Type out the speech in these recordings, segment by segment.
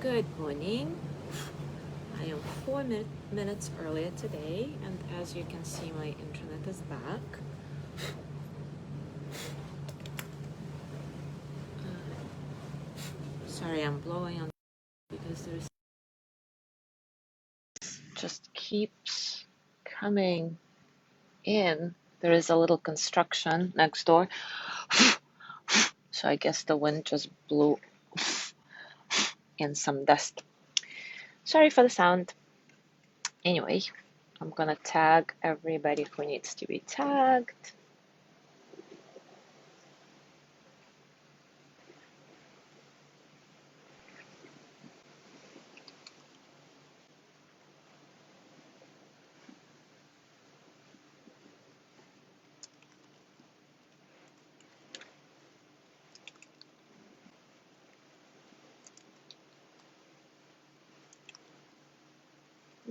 Good morning. I am 4 minutes earlier today, and as you can see, my internet is back. Sorry, I'm blowing on because there's just keeps coming in. There is a little construction next door, so I guess the wind just blew in some dust. Sorry for the sound. Anyway, I'm gonna tag everybody who needs to be tagged.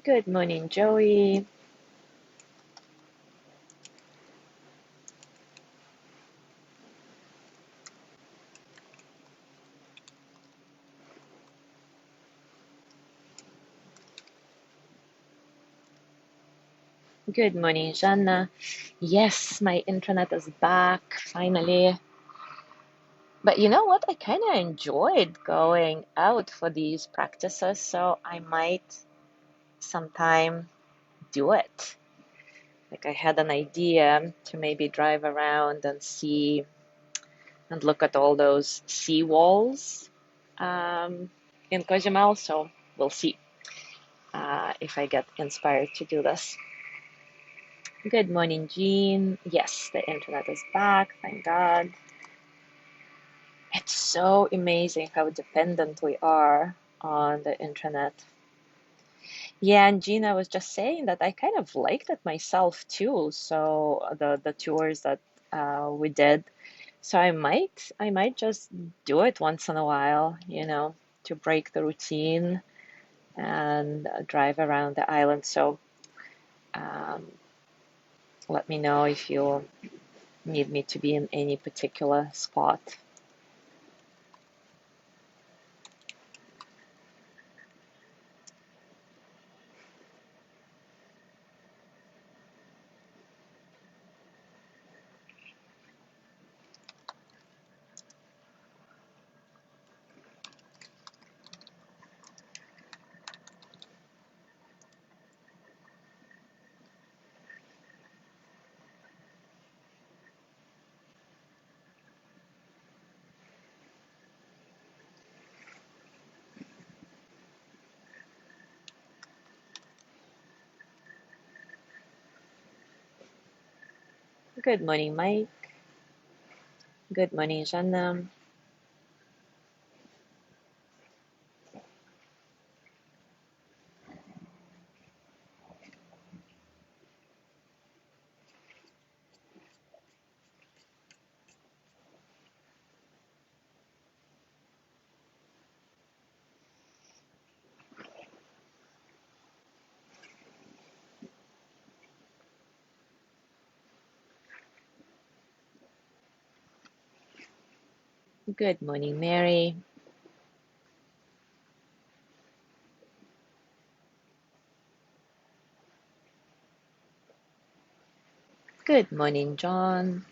Good morning, Joey. Good morning, Jana. Yes, my internet is back finally. But you know what? I kind of enjoyed going out for these practices, so I might sometime do it. Like I had an idea to maybe drive around and see and look at all those sea walls in Cozumel, so we'll see if I get inspired to do this. Good morning, Jean. Yes, the internet is back, thank God. It's so amazing how dependent we are on the internet. Yeah, and Gina was just saying that I kind of liked it myself too. So the tours that we did. So I might just do it once in a while, to break the routine and drive around the island. So um, let me know if you need me to be in any particular spot. Good morning, Mike. Good morning, Jana. Good morning, Mary. Good morning, John.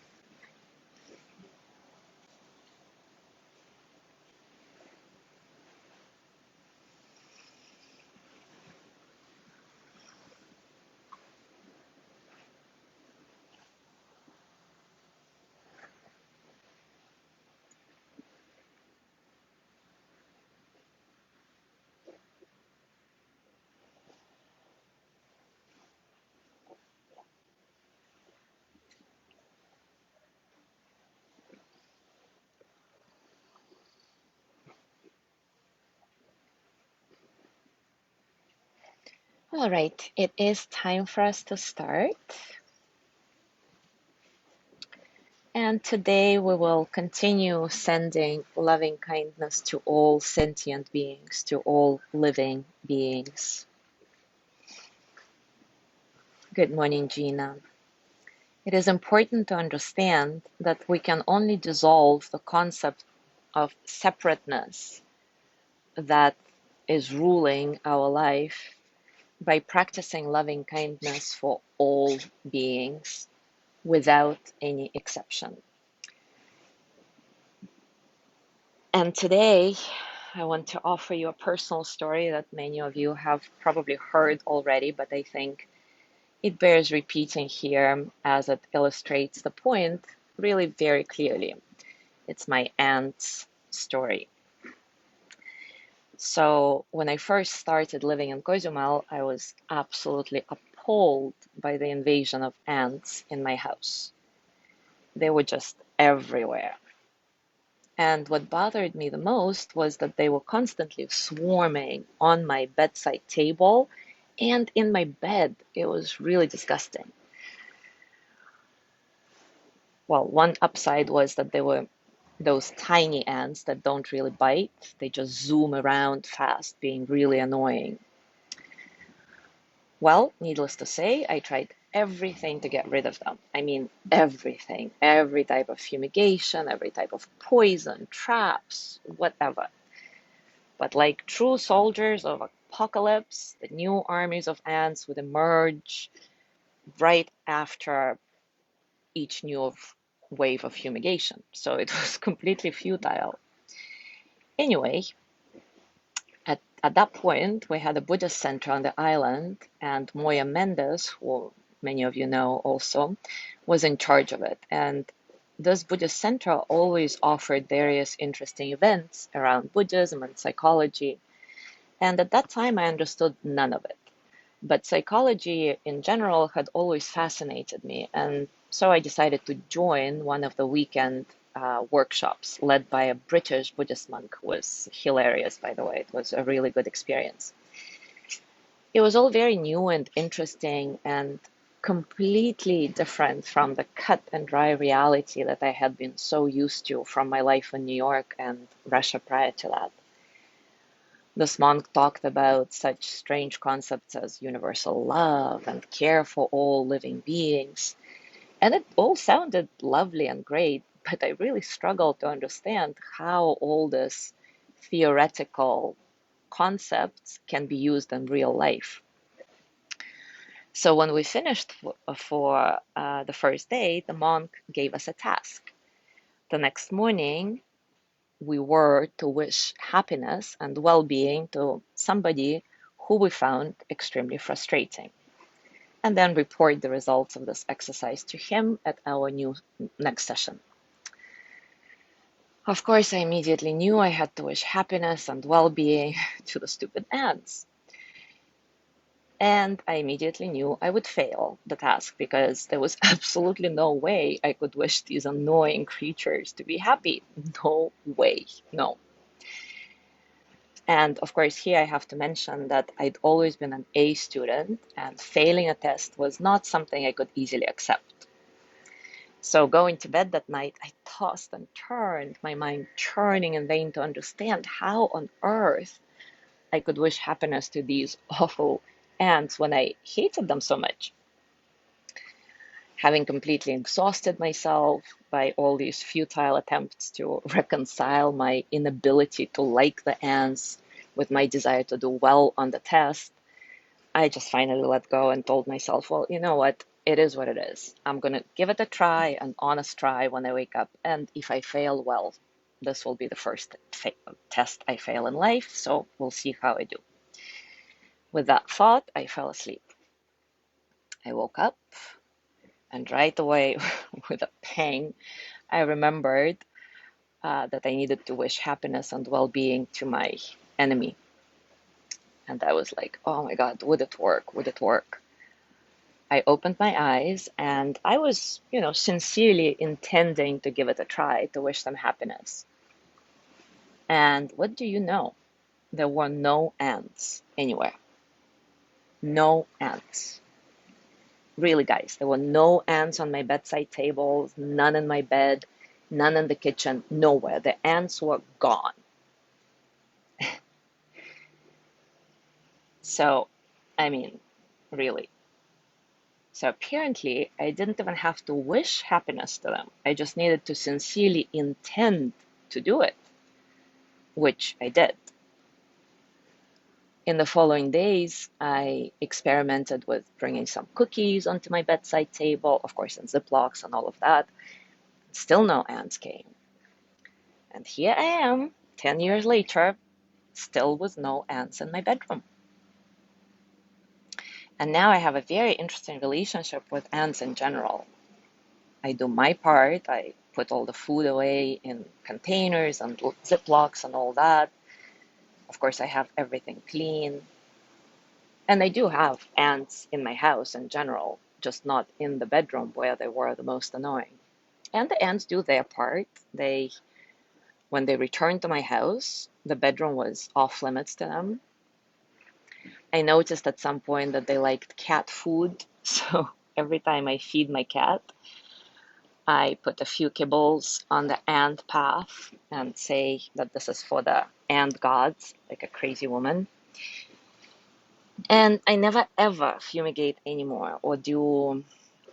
All right, it is time for us to start. And today we will continue sending loving kindness to all sentient beings, to all living beings. Good morning, Gina. It is important to understand that we can only dissolve the concept of separateness that is ruling our life by practicing loving kindness for all beings without any exception. And today, I want to offer you a personal story that many of you have probably heard already, but I think it bears repeating here as it illustrates the point really very clearly. It's my aunt's story. So when I first started living in Cozumel, I was absolutely appalled by the invasion of ants in my house. They were just everywhere. And what bothered me the most was that they were constantly swarming on my bedside table and in my bed. It was really disgusting. Well, one upside was that they were those tiny ants that don't really bite. They just zoom around fast, being really annoying. Well, needless to say, I tried everything to get rid of them. I mean, everything. Every type of fumigation, every type of poison, traps, whatever. But like true soldiers of apocalypse, the new armies of ants would emerge right after each new wave of fumigation. So it was completely futile. Anyway, at that point, we had a Buddhist center on the island, and Moya Mendes, who many of you know also, was in charge of it. And this Buddhist center always offered various interesting events around Buddhism and psychology. And at that time, I understood none of it. But psychology in general had always fascinated me. And so I decided to join one of the weekend workshops led by a British Buddhist monk who was hilarious, by the way. It was a really good experience. It was all very new and interesting and completely different from the cut and dry reality that I had been so used to from my life in New York and Russia prior to that. This monk talked about such strange concepts as universal love and care for all living beings. And it all sounded lovely and great, but I really struggled to understand how all this theoretical concepts can be used in real life. So when we finished for the first day, the monk gave us a task. The next morning, we were to wish happiness and well-being to somebody who we found extremely frustrating, and then report the results of this exercise to him at our new next session. Of course, I immediately knew I had to wish happiness and well-being to the stupid ants. And I immediately knew I would fail the task because there was absolutely no way I could wish these annoying creatures to be happy. No way, no. And of course, here I have to mention that I'd always been an A student, and failing a test was not something I could easily accept. So going to bed that night, I tossed and turned, my mind churning in vain to understand how on earth I could wish happiness to these awful ants when I hated them so much. Having completely exhausted myself by all these futile attempts to reconcile my inability to like the ants with my desire to do well on the test, I just finally let go and told myself, well, you know what? It is what it is. I'm going to give it a try, an honest try when I wake up. And if I fail, well, this will be the first test I fail in life, so we'll see how I do. With that thought, I fell asleep. I woke up, and right away, with a pang, I remembered that I needed to wish happiness and well-being to my enemy. And I was like, oh my God, would it work? Would it work? I opened my eyes and I was, sincerely intending to give it a try, to wish them happiness. And what do you know? There were no ants anywhere. No ants. Really, guys, there were no ants on my bedside tables, none in my bed, none in the kitchen, nowhere. The ants were gone. So, I mean, really. So apparently, I didn't even have to wish happiness to them. I just needed to sincerely intend to do it, which I did. In the following days, I experimented with bringing some cookies onto my bedside table, of course, in Ziplocs and all of that. Still no ants came. And here I am, 10 years later, still with no ants in my bedroom. And now I have a very interesting relationship with ants in general. I do my part. I put all the food away in containers and Ziplocs and all that. Of course, I have everything clean. And I do have ants in my house in general, just not in the bedroom where they were the most annoying. And the ants do their part. When they returned to my house, the bedroom was off limits to them. I noticed at some point that they liked cat food, so every time I feed my cat, I put a few kibbles on the ant path and say that this is for the ant gods, like a crazy woman. And I never ever fumigate anymore or do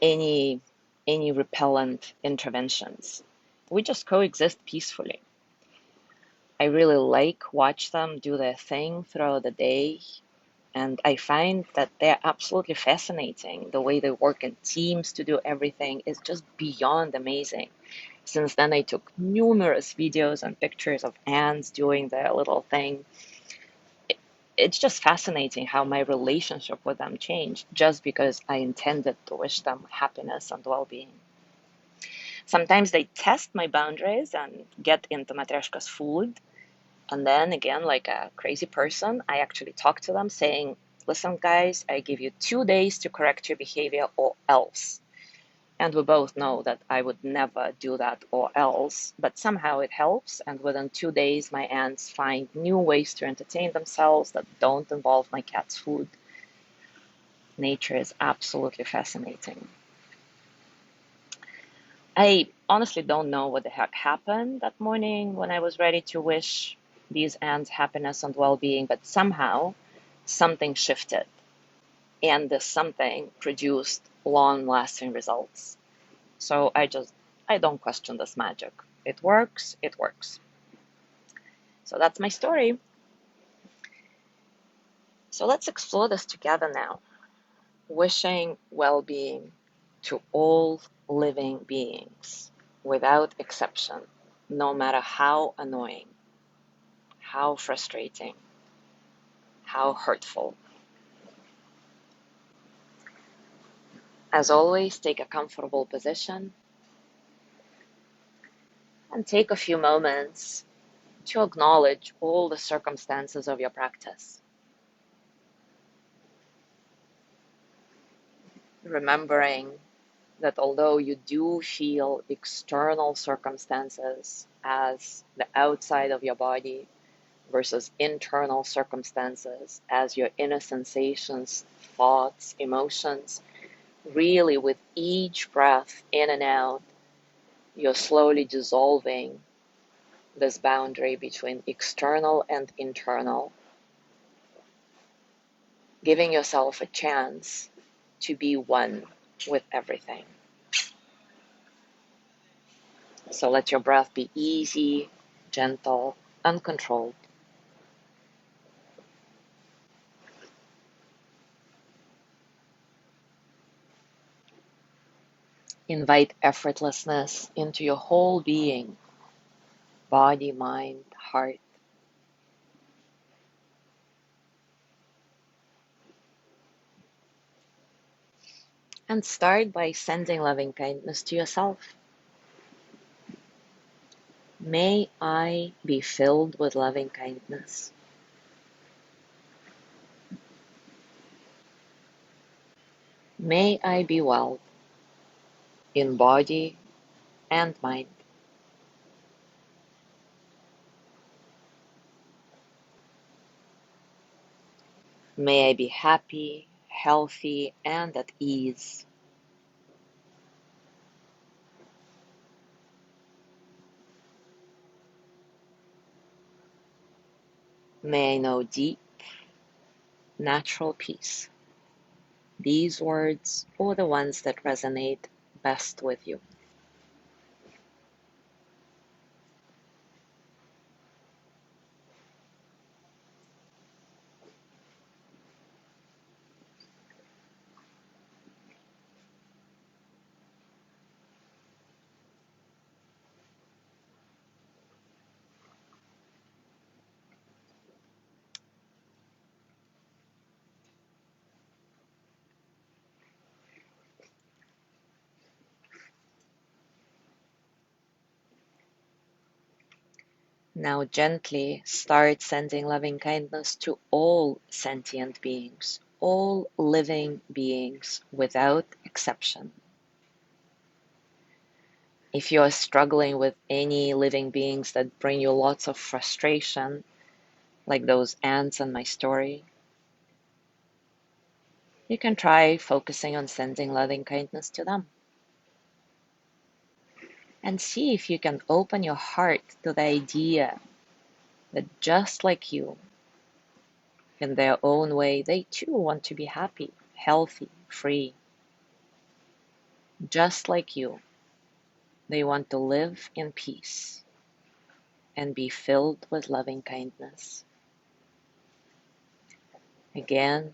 any any repellent interventions. We just coexist peacefully. I really watch them do their thing throughout the day, and I find that they're absolutely fascinating. The way they work in teams to do everything is just beyond amazing. Since then, I took numerous videos and pictures of ants doing their little thing. It's just fascinating how my relationship with them changed just because I intended to wish them happiness and well-being. Sometimes they test my boundaries and get into Matryoshka's food. And then again, like a crazy person, I actually talk to them saying, listen, guys, I give you 2 days to correct your behavior or else. And we both know that I would never do that or else, but somehow it helps. And within 2 days, my ants find new ways to entertain themselves that don't involve my cat's food. Nature is absolutely fascinating. I honestly don't know what the heck happened that morning when I was ready to wish these ants happiness and well-being, but somehow something shifted, and this something produced long-lasting results. So I don't question this magic. It works, it works. So that's my story. So let's explore this together now. Wishing well-being to all living beings without exception, no matter how annoying, how frustrating, how hurtful. As always, take a comfortable position and take a few moments to acknowledge all the circumstances of your practice. Remembering that although you do feel external circumstances as the outside of your body versus internal circumstances as your inner sensations, thoughts, emotions, really with each breath in and out, you're slowly dissolving this boundary between external and internal, giving yourself a chance to be one with everything. So let your breath be easy, gentle, uncontrolled. Invite effortlessness into your whole being, body, mind, heart. And start by sending loving kindness to yourself. May I be filled with loving kindness. May I be well in body and mind. May I be happy, healthy, and at ease. May I know deep, natural peace. These words are the ones that resonate best with you. Now gently start sending loving kindness to all sentient beings, all living beings without exception. If you are struggling with any living beings that bring you lots of frustration, like those ants in my story, you can try focusing on sending loving kindness to them. And see if you can open your heart to the idea that just like you, in their own way, they too want to be happy, healthy, free. Just like you, they want to live in peace and be filled with loving kindness. Again,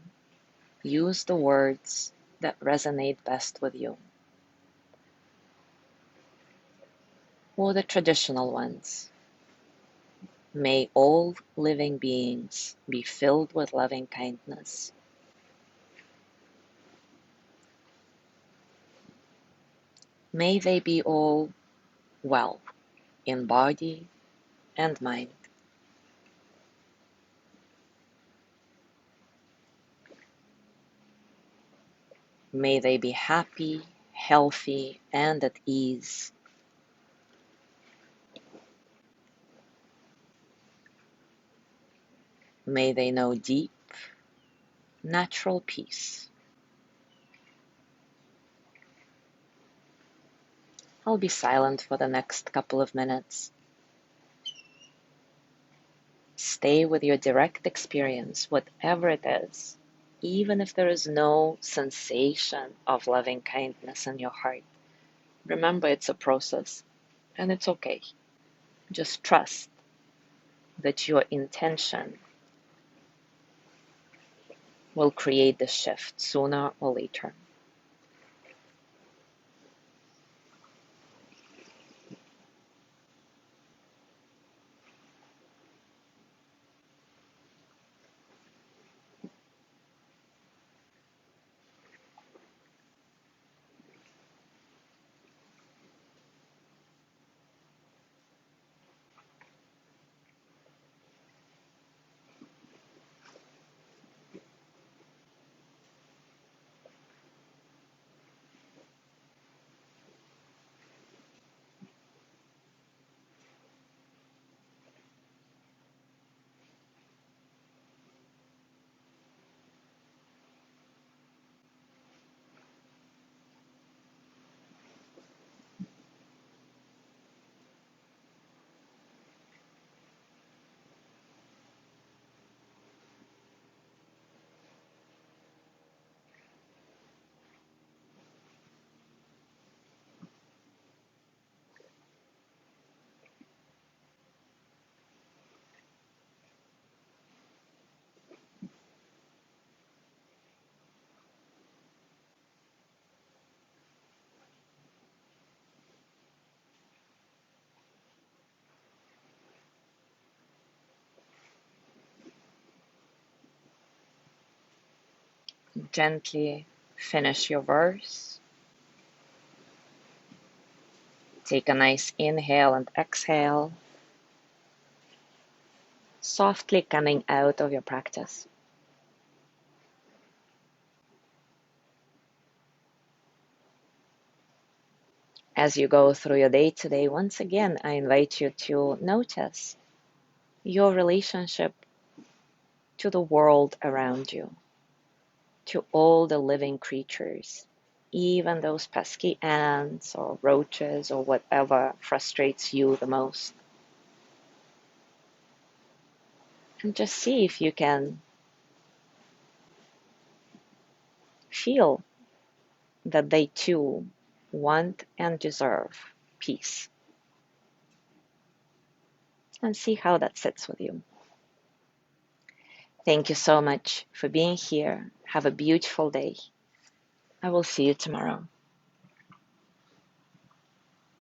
use the words that resonate best with you, or the traditional ones. May all living beings be filled with loving kindness. May they be all well in body and mind. May they be happy, healthy, and at ease. May they know deep, natural peace. I'll be silent for the next couple of minutes. Stay with your direct experience, whatever it is, even if there is no sensation of loving kindness in your heart. Remember, it's a process, and it's okay. Just trust that your intention will create the shift sooner or later. Gently finish your verse. Take a nice inhale and exhale, softly coming out of your practice. As you go through your day today, once again, I invite you to notice your relationship to the world around you, to all the living creatures, even those pesky ants or roaches or whatever frustrates you the most. And just see if you can feel that they too want and deserve peace. And see how that sits with you. Thank you so much for being here. Have a beautiful day. I will see you tomorrow.